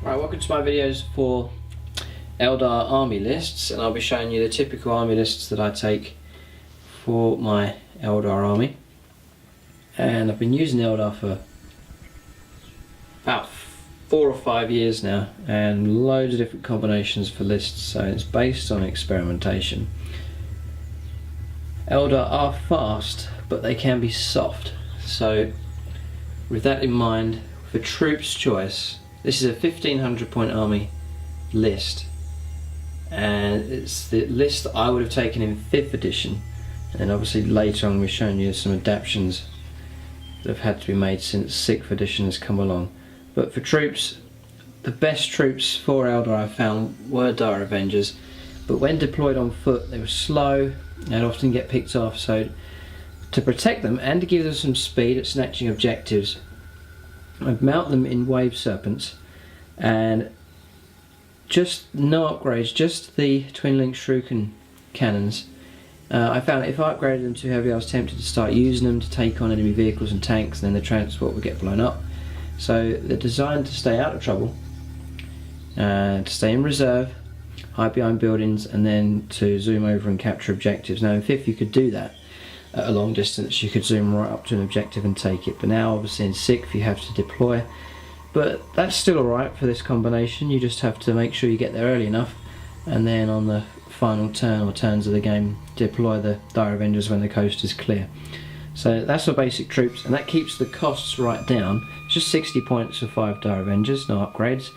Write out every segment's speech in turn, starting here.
Right, welcome to my videos for Eldar Army Lists, and I'll be showing you the typical army lists that I take for my Eldar army. And I've been using Eldar for about 4 or 5 years now, and loads of different combinations for lists, so it's based on experimentation. Eldar are fast, but they can be soft, so with that in mind, for troops choice, this is a 1500 point army list, and it's the list that I would have taken in 5th edition, and obviously later on we're showing you some adaptations that have had to be made since 6th edition has come along. But for troops, the best troops for Eldar I found were Dire Avengers, but when deployed on foot they were slow and often get picked off, so to protect them and to give them some speed at snatching objectives, I'd mount them in wave serpents, and just no upgrades, just the twin link shuriken cannons. I found that if I upgraded them too heavy I was tempted to start using them to take on enemy vehicles and tanks, and then the transport would get blown up. So they're designed to stay out of trouble, to stay in reserve, hide behind buildings, and then to zoom over and capture objectives. Now in 5th you could do that at a long distance, you could zoom right up to an objective and take it, but now obviously in 6th you have to deploy. But that's still alright for this combination, you just have to make sure you get there early enough, and then on the final turn or turns of the game deploy the Dire Avengers when the coast is clear. So that's for basic troops, and that keeps the costs right down. It's just 60 points for 5 Dire Avengers, no upgrades,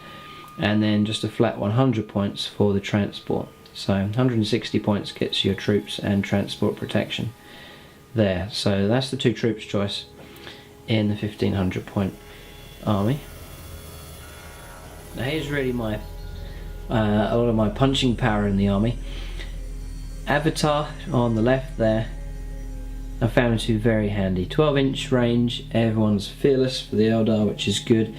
and then just a flat 100 points for the transport. So 160 points gets your troops and transport protection there. So that's the 2 troops choice in the 1500 point army. Now here's really my a lot of my punching power in the army. Avatar on the left there, I found to be very handy. 12-inch range, everyone's fearless for the Eldar, which is good.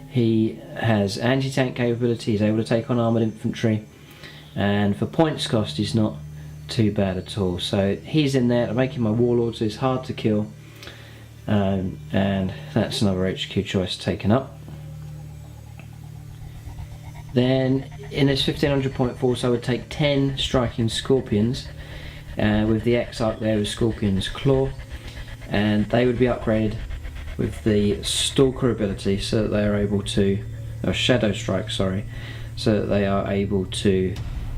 He has anti-tank capability, he's able to take on armoured infantry, and for points cost he's not too bad at all. So he's in there to make him my warlord, so he's hard to kill, and that's another HQ choice taken up. Then in this 1500 point force I would take 10 striking scorpions, with the X-Arc there with Scorpion's Claw, and they would be upgraded with the Stalker ability so that they are able to, or Shadow Strike, sorry, so that they are able to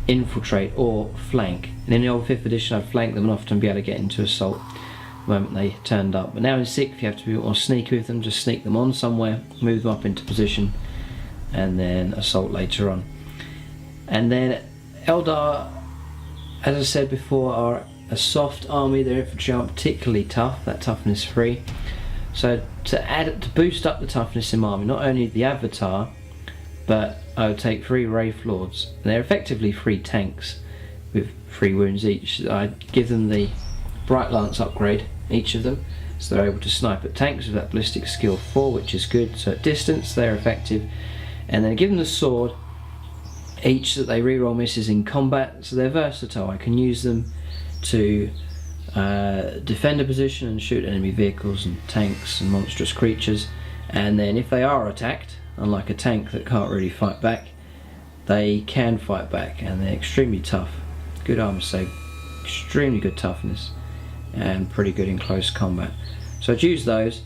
infiltrate or flank. And in the old 5th edition I'd flank them and often be able to get into assault the moment they turned up. But now in 6th you have to be a bit more sneaky with them, just sneak them on somewhere, move them up into position, and then assault later on. And then Eldar, as I said before, are a soft army. Their infantry aren't particularly tough, that toughness 3. So to boost up the toughness in my army, not only the Avatar, but I would take 3 Wraith Lords. And they're effectively 3 tanks with 3 wounds each. I'd give them the Bright Lance upgrade, each of them, so they're able to snipe at tanks with that ballistic skill 4, which is good. So at distance they're effective. And then give them the sword, each that they reroll misses in combat, so they're versatile. I can use them to defend a position and shoot enemy vehicles and tanks and monstrous creatures, and then if they are attacked, unlike a tank that can't really fight back, they can fight back, and they're extremely tough. Good armor save, extremely good toughness, and pretty good in close combat. So I'd use those.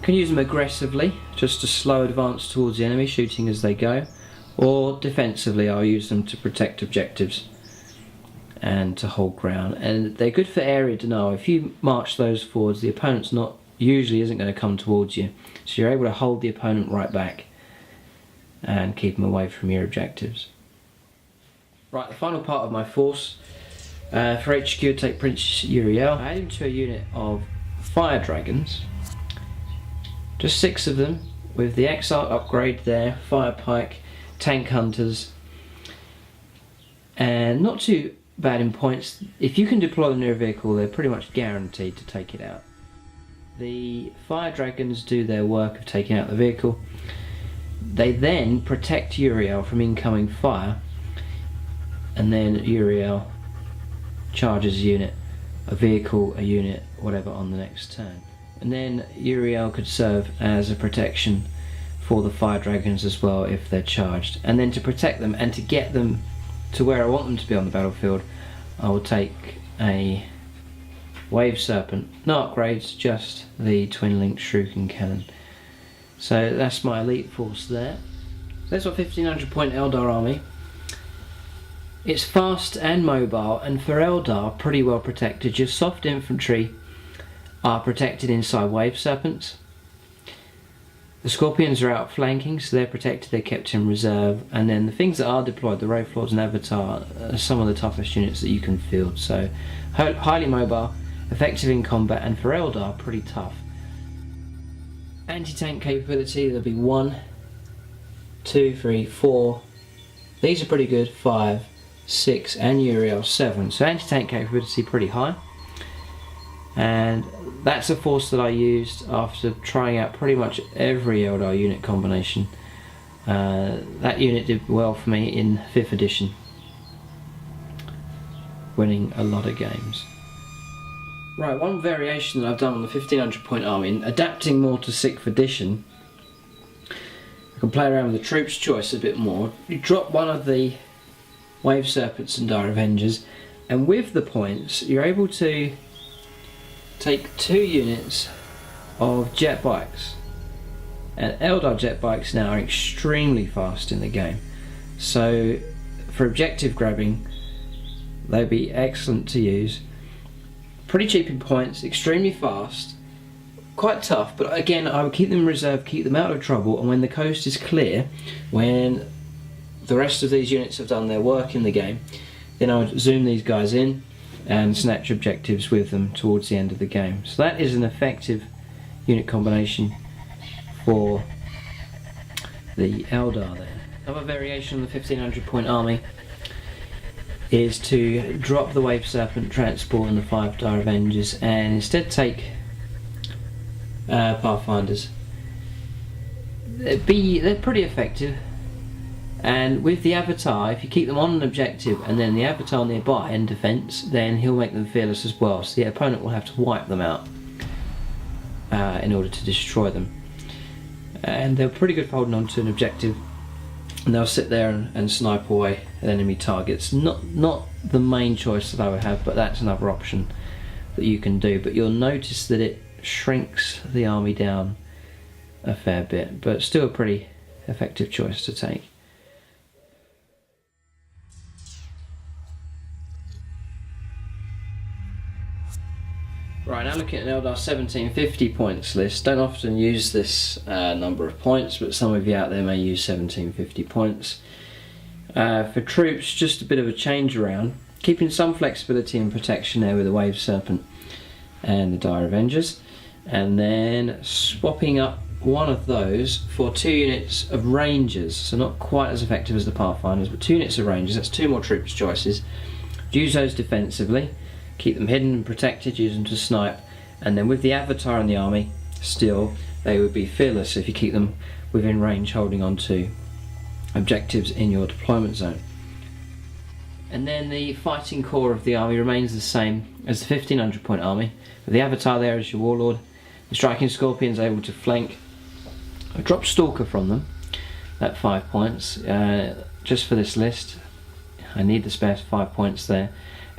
Can use them aggressively, just to slow advance towards the enemy, shooting as they go, or defensively I'll use them to protect objectives and to hold ground. And they're good for area denial. If you march those forwards, the opponent's usually isn't going to come towards you, so you're able to hold the opponent right back and keep them away from your objectives. Right, the final part of my force, for HQ I'd take Prince Uriel. I add him to a unit of fire dragons. Just 6 of them, with the X-Arc upgrade there, Fire Pike, Tank Hunters, and not too bad in points. If you can deploy them near a vehicle, they're pretty much guaranteed to take it out. The Fire Dragons do their work of taking out the vehicle. They then protect Uriel from incoming fire, and then Uriel charges a unit, a vehicle, a unit, whatever on the next turn. And then Uriel could serve as a protection for the fire dragons as well if they're charged. And then to protect them and to get them to where I want them to be on the battlefield, I will take a wave serpent, no upgrades, just the twin linked shuriken cannon. So that's my elite force there. So that's my 1500 point Eldar army. It's fast and mobile, and for Eldar pretty well protected. Your soft infantry are protected inside wave serpents. The scorpions are outflanking, so they're protected, they're kept in reserve, and then the things that are deployed, the Wraith Lords and Avatar, are some of the toughest units that you can field. So highly mobile, effective in combat, and for Eldar pretty tough. Anti-tank capability, there'll be 1, 2, 3, 4. These are pretty good, 5, 6, and Uriel 7. So anti-tank capability pretty high. And that's a force that I used after trying out pretty much every Eldar unit combination. That unit did well for me in 5th edition, winning a lot of games. Right, one variation that I've done on the 1500 point army, in adapting more to 6th edition, I can play around with the troops choice a bit more. You drop one of the Wave Serpents and Dire Avengers, and with the points you're able to take 2 units of jet bikes. And Eldar jet bikes now are extremely fast in the game, so for objective grabbing they'd be excellent to use. Pretty cheap in points, extremely fast, quite tough, but again I would keep them in reserve, keep them out of trouble, and when the coast is clear, when the rest of these units have done their work in the game, then I would zoom these guys in and snatch objectives with them towards the end of the game. So that is an effective unit combination for the Eldar there. Another variation on the 1500 point army is to drop the Wave Serpent transport and the 5 Dire Avengers and instead take Pathfinders. They're pretty effective, and with the Avatar, if you keep them on an objective and then the Avatar nearby in defence, then he'll make them fearless as well, so the opponent will have to wipe them out in order to destroy them. And they're pretty good for holding on to an objective, and they'll sit there and snipe away at enemy targets. Not the main choice that I would have, but that's another option that you can do. But you'll notice that it shrinks the army down a fair bit, but still a pretty effective choice to take. Right, now looking at an Eldar 1750 points list. Don't often use this number of points, but some of you out there may use 1750 points. For troops, just a bit of a change around, keeping some flexibility and protection there with the Wave Serpent and the Dire Avengers, and then swapping up one of those for 2 units of Rangers, so not quite as effective as the Pathfinders, but 2 units of Rangers. That's 2 more troops choices. Use those defensively, keep them hidden and protected, use them to snipe, and then with the Avatar in the army, still they would be fearless if you keep them within range, holding on to objectives in your deployment zone. And then the fighting core of the army remains the same as the 1500 point army, with the Avatar there as your warlord, the striking scorpions able to flank. I dropped Stalker from them at 5 points, just for this list. I need the spare 5 points there.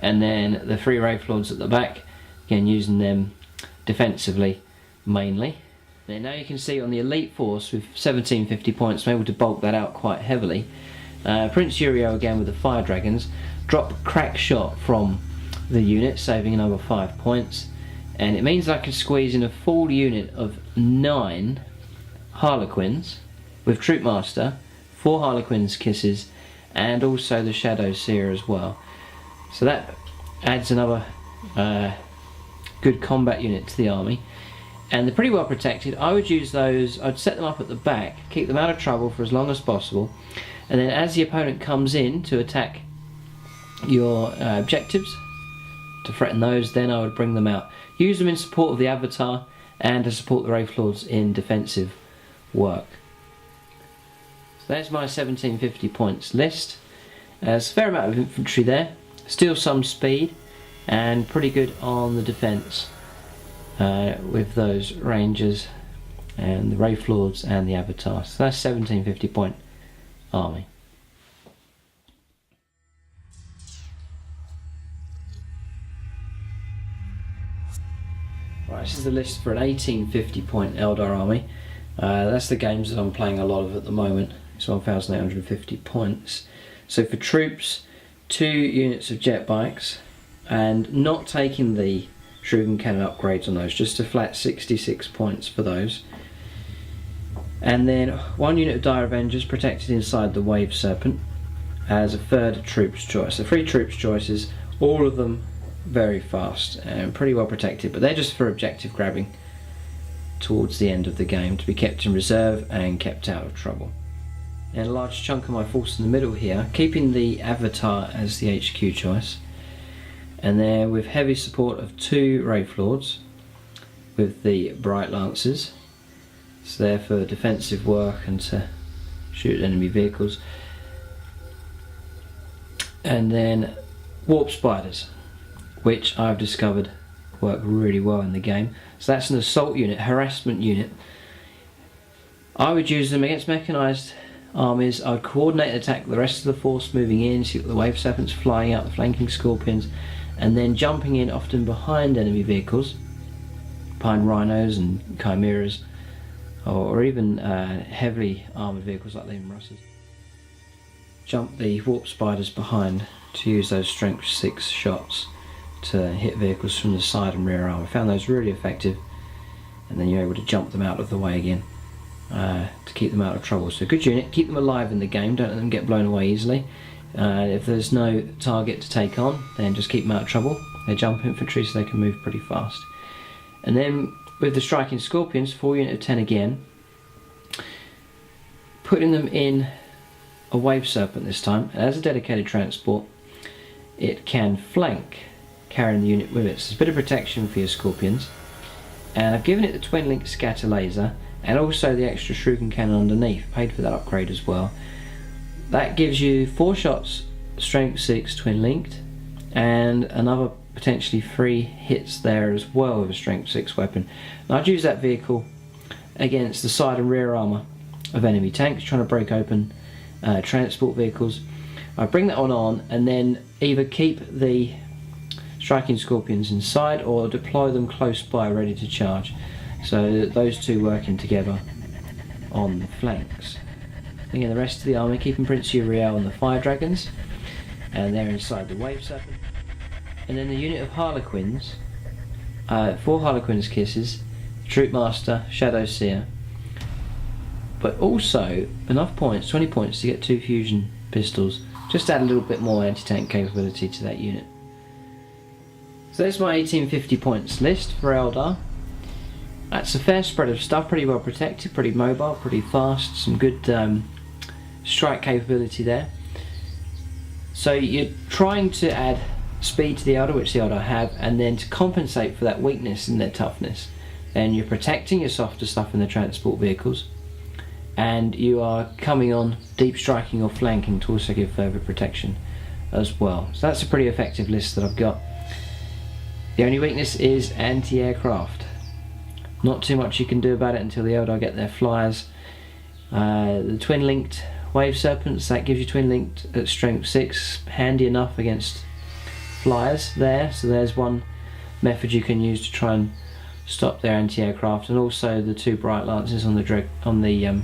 And then the 3 Wraith Lords at the back, again using them defensively mainly. And now you can see on the elite force with 1750 points, I'm able to bulk that out quite heavily. Prince Uriel again with the fire dragons, drop crack shot from the unit, saving another 5 points, and it means I can squeeze in a full unit of 9 Harlequins with Troopmaster, 4 Harlequins kisses, and also the Shadow Seer as well. So that adds another good combat unit to the army, and they're pretty well protected. I would use those, I'd set them up at the back, keep them out of trouble for as long as possible, and then as the opponent comes in to attack your objectives, to threaten those, then I would bring them out. Use them in support of the Avatar and to support the Wraith Lords in defensive work. So there's my 1750 points list. There's a fair amount of infantry there, still some speed, and pretty good on the defence with those Rangers and the Wraith Lords and the Avatar. So that's 1750 point army. Right, this is the list for an 1850 point Eldar army. That's the games that I'm playing a lot of at the moment. It's 1850 points. So for troops, 2 units of jet bikes, and not taking the Shuriken Cannon upgrades on those, just a flat 66 points for those. And then 1 unit of Dire Avengers protected inside the Wave Serpent as a third troops choice. So 3 troops choices, all of them very fast and pretty well protected, but they're just for objective grabbing towards the end of the game, to be kept in reserve and kept out of trouble. And a large chunk of my force in the middle here, keeping the Avatar as the HQ choice, and there with heavy support of 2 Wraith Lords with the Bright Lances. It's there for defensive work and to shoot enemy vehicles. And then Warp Spiders, which I've discovered work really well in the game. So that's an assault unit, harassment unit. I would use them against mechanised armies. I would coordinate and attack the rest of the force moving in, see the Wave Serpents flying out, the flanking Scorpions, and then jumping in often behind enemy vehicles, behind Rhinos and Chimeras, or even heavily armoured vehicles like the Russes. Jump the Warp Spiders behind to use those strength 6 shots to hit vehicles from the side and rear arm. I found those really effective, and then you're able to jump them out of the way again to keep them out of trouble. So good unit, keep them alive in the game, don't let them get blown away easily. If there's no target to take on, then just keep them out of trouble. They're jump infantry, so they can move pretty fast. And then with the striking Scorpions, 4 unit of 10 again, putting them in a Wave Serpent this time, and as a dedicated transport it can flank, carrying the unit with it. So there's a bit of protection for your Scorpions, and I've given it the twin link scatter laser and also the extra Shuriken Cannon underneath, paid for that upgrade as well. That gives you 4 shots, strength 6 twin linked, and another potentially 3 hits there as well with a strength 6 weapon. And I'd use that vehicle against the side and rear armour of enemy tanks trying to break open transport vehicles. I bring that on and then either keep the striking Scorpions inside or deploy them close by ready to charge. So those 2 working together on the flanks. Bringing the rest of the army, keeping Prince Uriel and the Fire Dragons, and they're inside the Wave Serpent. And then the unit of Harlequins, 4 Harlequins Kisses, Troop Master, Shadow Seer, but also enough points, 20 points to get 2 fusion pistols, just add a little bit more anti-tank capability to that unit. So there's my 1850 points list for Eldar. That's a fair spread of stuff, pretty well protected, pretty mobile, pretty fast, some good strike capability there. So you're trying to add speed to the Eldar, which the Eldar have, and then to compensate for that weakness in their toughness, then you're protecting your softer stuff in the transport vehicles, and you are coming on deep striking or flanking to also give further protection as well. So that's a pretty effective list that I've got. The only weakness is anti-aircraft. Not too much you can do about it until the Eldar get their flyers. The twin linked Wave Serpents, that gives you twin linked at strength 6, handy enough against flyers there. So there's one method you can use to try and stop their anti-aircraft, and also the 2 Bright Lances on the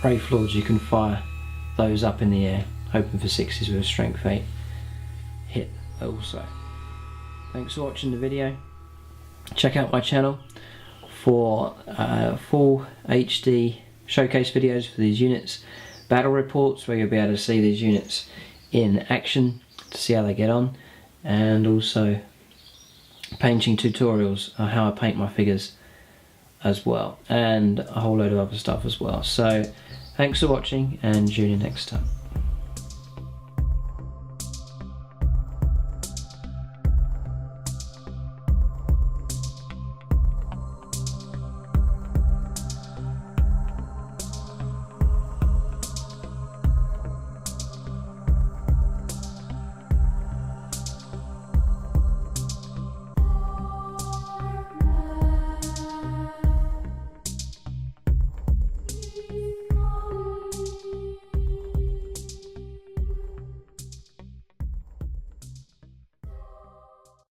Wraith Lords. You can fire those up in the air, hoping for 6s with a strength 8 hit also. Thanks for watching the video. Check out my channel for full HD showcase videos for these units, battle reports where you'll be able to see these units in action to see how they get on, and also painting tutorials on how I paint my figures as well, and a whole load of other stuff as well. So thanks for watching, and tune in next time.